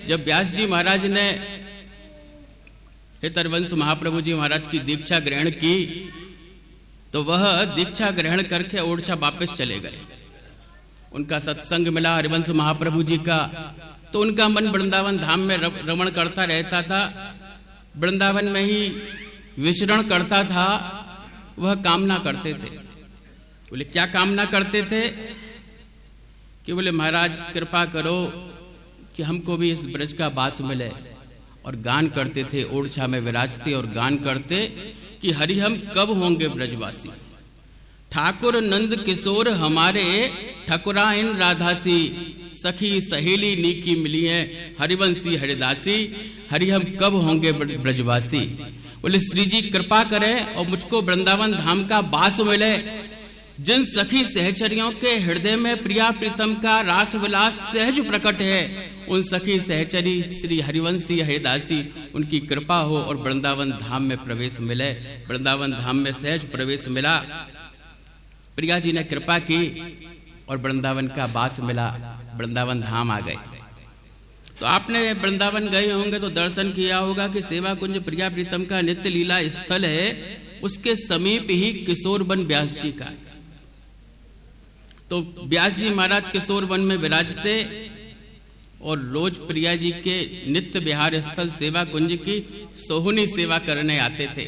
जब व्यास जी महाराज ने हरिवंश महाप्रभु जी महाराज की दीक्षा ग्रहण की तो वह दीक्षा ग्रहण करके ओडिशा वापस चले गए। उनका सत्संग मिला हरिवंश महाप्रभु जी का, तो उनका मन वृंदावन धाम में रमण करता रहता था, वृंदावन में ही विचरण करता था। वह कामना करते थे, बोले क्या कामना करते थे कि बोले महाराज कृपा करो कि हमको भी इस ब्रज का वास मिले। और गान करते थे, ओडिशा में विराजते और गान करते कि हरि हम कब होंगे ब्रजवासी, ठाकुर नंद किशोर हमारे ठकुराइन राधासी, सखी सहेली नीकी मिली है हरिवंशी हरिदासी, हरि हम कब होंगे ब्रजवासी। बोले श्री जी कृपा करें और मुझको वृंदावन धाम का वास मिले। जिन सखी सहचरियों के हृदय में प्रिया प्रीतम का रास विलास सहज प्रकट है, उन सखी सहचरी श्री हरिवंशी हरिदासी उनकी कृपा हो और वृंदावन धाम में प्रवेश मिले। वृंदावन धाम में सहज प्रवेश मिला। प्रिया जी ने कृपा की और वृंदावन का वास मिला, वृंदावन धाम आ गए। तो आपने वृंदावन गए होंगे तो दर्शन किया होगा कि सेवा कुंज प्रिया प्रीतम का नित्य लीला स्थल है, उसके समीप ही किशोर वन व्यास जी का। तो व्यास जी महाराज किशोर वन में विराजते और रोज प्रिया जी के नित्य विहार स्थल सेवा कुंज की सोहनी सेवा करने आते थे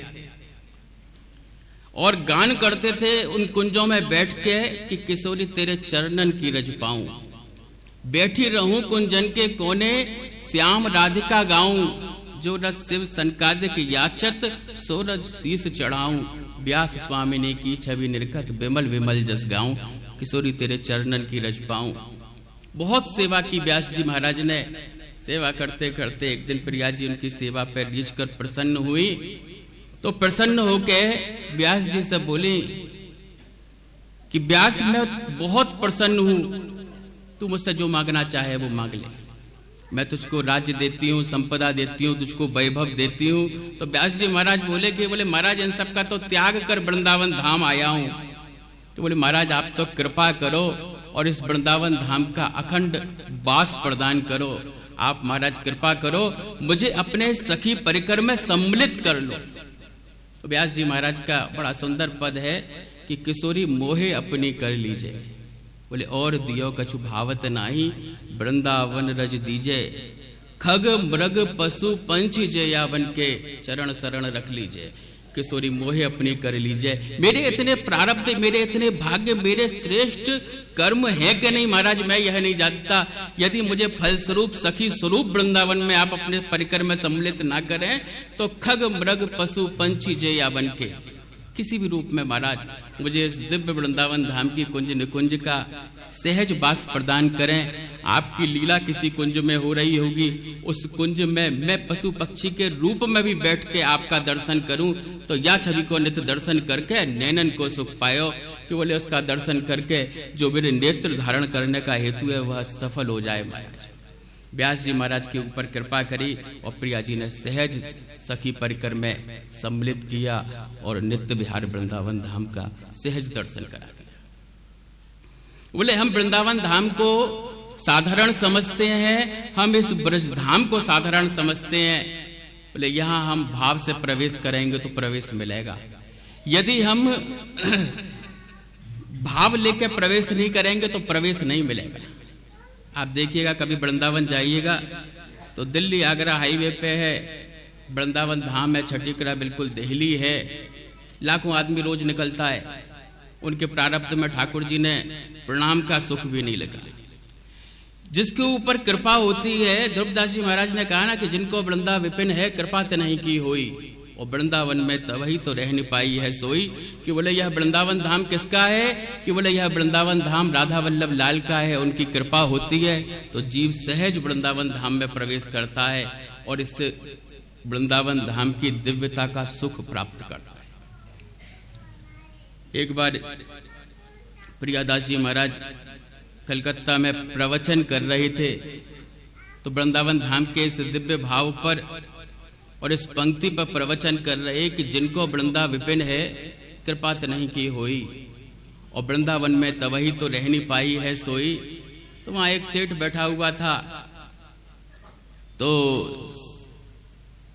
और गान करते थे उन कुंजों में बैठ के कि किशोरी तेरे चरणन की रज पाऊं, बैठी रहूं कुंजन के कोने श्याम राधिका गाऊं, जो रस शिव संकादिक याचत सो रस शीस चढ़ाऊं, व्यास स्वामिनी की छवि निर्गत विमल विमल जस गाऊं, किशोरी तेरे चरणन की रज पाऊं। बहुत सेवा की व्यास जी महाराज ने। सेवा करते करते एक दिन प्रिया जी उनकी सेवा पर रीझ कर प्रसन्न हुई, तो प्रसन्न होके व्यास जी से बोली कि व्यास मैं बहुत प्रसन्न हूं, तू मुझसे जो मांगना चाहे वो मांग ले, मैं तुझको राज्य देती हूँ, संपदा देती हूँ, तुझको वैभव देती हूँ। तो व्यास जी महाराज बोले कि बोले महाराज इन सब का तो त्याग कर वृंदावन धाम आया हूँ। तो बोले महाराज आप तो कृपा करो और इस वृंदावन धाम का अखंड वास प्रदान करो। आप महाराज कृपा करो, मुझे अपने सखी परिकर में सम्मिलित कर लो। तो व्यास जी महाराज का बड़ा सुंदर पद है कि किशोरी मोहे अपनी कर लीजिए। बोले और दियो कछु भावत नाही, वृंदावन रज दीजे, खग मृग पशु पंछी जे यावन के चरण शरण रख लीजिए। किशोरी मोहे अपनी कर लीजिए। मेरे इतने प्रारब्ध, मेरे इतने भाग्य, मेरे श्रेष्ठ कर्म है कि नहीं महाराज, मैं यह नहीं जानता। यदि मुझे फलस्वरूप सखी स्वरूप वृंदावन में आप अपने परिकर में सम्मिलित ना करें तो खग मृग पशु पंछी जे यावन के किसी भी रूप में महाराज मुझे इस दिव्य वृंदावन धाम की कुंज निकुंज का सहज वास प्रदान करें। आपकी लीला किसी कुंज में हो रही होगी, उस कुंज में मैं पशु पक्षी के रूप में भी बैठ के आपका दर्शन करूं, तो या छवि को नित्य दर्शन करके नैनन को सुख पायो, कि बोले उसका दर्शन करके जो मेरे नेत्र धारण करने का हेतु है वह सफल हो जाए। महाराज व्यास जी महाराज के ऊपर कृपा करी और प्रिया जी ने सहज सखी परिकर में सम्मिलित किया और नित्य विहार वृंदावन धाम का सहज दर्शन करा दिया। बोले हम वृंदावन धाम को साधारण समझते हैं, हम इस ब्रज धाम को साधारण समझते हैं। बोले यहाँ हम भाव से प्रवेश करेंगे तो प्रवेश मिलेगा, यदि हम भाव लेकर प्रवेश नहीं करेंगे तो प्रवेश नहीं मिलेगा। आप देखिएगा कभी वृंदावन जाइएगा तो दिल्ली आगरा हाईवे पे है, वृंदावन धाम है, छठीकरा बिल्कुल दिल्ली है, लाखों आदमी रोज निकलता है। उनके प्रारब्ध में ठाकुर जी ने प्रणाम का सुख भी नहीं लगा। जिसके ऊपर कृपा होती है, ध्रुवदास जी महाराज ने कहा ना कि जिनको वृंदा विपिन है कृपा तो नहीं की होई, और वृंदावन में तवही तो रह नहीं पाई है सोई। कि बोले यह वृंदावन धाम किसका है, कि बोले यह वृंदावन धाम राधा वल्लभ लाल का है, उनकी कृपा होती है तो जीव सहज वृंदावन धाम में प्रवेश करता है और इससे वृंदावन धाम की दिव्यता का सुख प्राप्त करता है। एक बार प्रियादास जी महाराज कलकत्ता में प्रवचन कर रहे थे, तो वृंदावन धाम के इस दिव्य भाव पर और इस पंक्ति पर प्रवचन कर रहे कि जिनको वृंदा विपिन है कृपा तो नहीं की होई, और वृंदावन में तवही तो रह नहीं पाई है सोई। तो वहां एक सेठ बैठा हुआ था, तो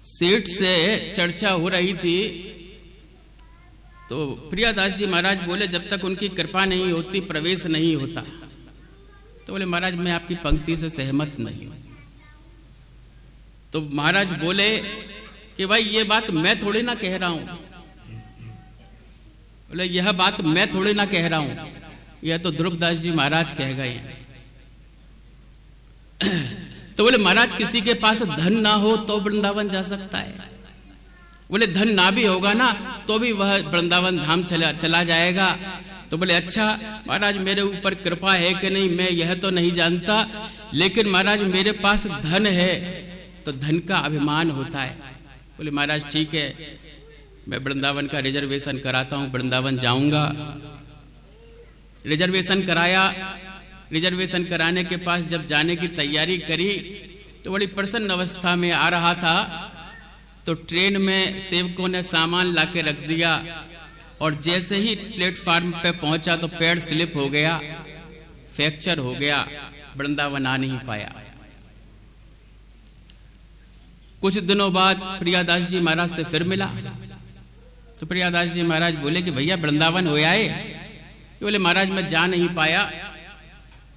सेठ से चर्चा हो रही थी, तो प्रियादास जी महाराज बोले जब तक उनकी कृपा नहीं होती प्रवेश नहीं होता। तो बोले महाराज मैं आपकी पंक्ति से सहमत नहीं हूं। तो महाराज बोले कि भाई ये बात मैं थोड़ी ना कह रहा हूं, बोले यह बात मैं थोड़ी ना कह रहा हूं, यह तो ध्रुवदास जी महाराज कह गए हैं। तो बोले महाराज किसी के पास धन ना हो तो वृंदावन जा सकता है, बोले धन ना भी होगा ना तो भी वह वृंदावन धाम चला जाएगा। तो बोले अच्छा महाराज मेरे ऊपर कृपा है कि नहीं मैं यह तो नहीं जानता, लेकिन महाराज मेरे पास धन है तो धन का अभिमान होता है। बोले महाराज ठीक है, मैं वृंदावन का रिजर्वेशन कराता हूं, वृंदावन जाऊंगा। रिजर्वेशन कराया, रिजर्वेशन कराने के पास जब जाने की तैयारी करी तो बड़ी प्रसन्न अवस्था में आ रहा था, तो ट्रेन में सेवकों ने सामान लाके रख दिया और जैसे ही प्लेटफार्म पे पहुंचा तो पैर स्लिप हो गया, फ्रैक्चर हो गया, वृंदावन आ नहीं पाया। कुछ दिनों बाद प्रियादास जी महाराज से फिर मिला, तो प्रियादास जी महाराज बोले कि भैया वृंदावन हो आए? बोले महाराज मैं जा नहीं पाया,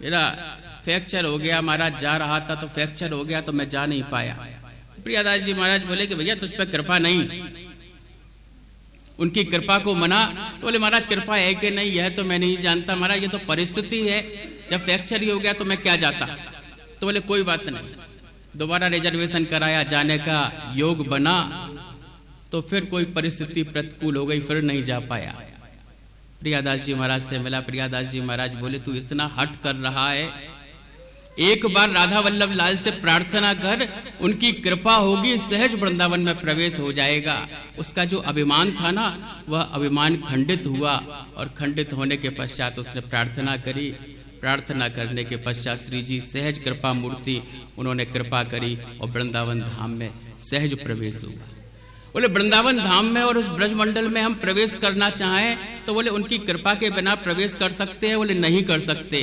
मेरा फ्रैक्चर हो गया, महाराज जा रहा था तो फ्रैक्चर हो गया तो मैं जा नहीं पाया। प्रियादास जी महाराज बोले कि भैया तुझ पर कृपा नहीं, उनकी कृपा को मना। तो बोले महाराज कृपा है कि नहीं यह तो मैं नहीं जानता महाराज, ये तो परिस्थिति है, जब फ्रैक्चर ही हो गया तो मैं क्या जाता। तो बोले कोई बात नहीं, दोबारा रिजर्वेशन कराया, जाने का योग बना, तो फिर कोई परिस्थिति प्रतिकूल हो गई, फिर नहीं जा पाया। प्रियादास जी महाराज से मिला, प्रियादास जी महाराज बोले तू इतना हट कर रहा है, एक बार राधा वल्लभ लाल से प्रार्थना कर, उनकी कृपा होगी सहज वृंदावन में प्रवेश हो जाएगा। उसका जो अभिमान था ना वह अभिमान खंडित हुआ और खंडित होने के पश्चात उसने प्रार्थना करी। प्रार्थना करने के पश्चात श्री जी सहज कृपा मूर्ति, उन्होंने कृपा करी और वृंदावन धाम में सहज प्रवेश हुआ। बोले वृंदावन धाम में और उस ब्रजमंडल में हम प्रवेश करना चाहें तो बोले उनकी कृपा के बिना प्रवेश कर सकते हैं? बोले नहीं कर सकते।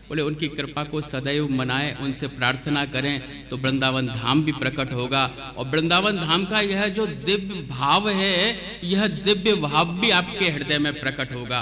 बोले उनकी कृपा को सदैव मनाएं, उनसे प्रार्थना करें तो वृंदावन धाम भी प्रकट होगा। और वृंदावन धाम का यह जो दिव्य भाव है, यह दिव्य भाव भी आपके हृदय में प्रकट होगा।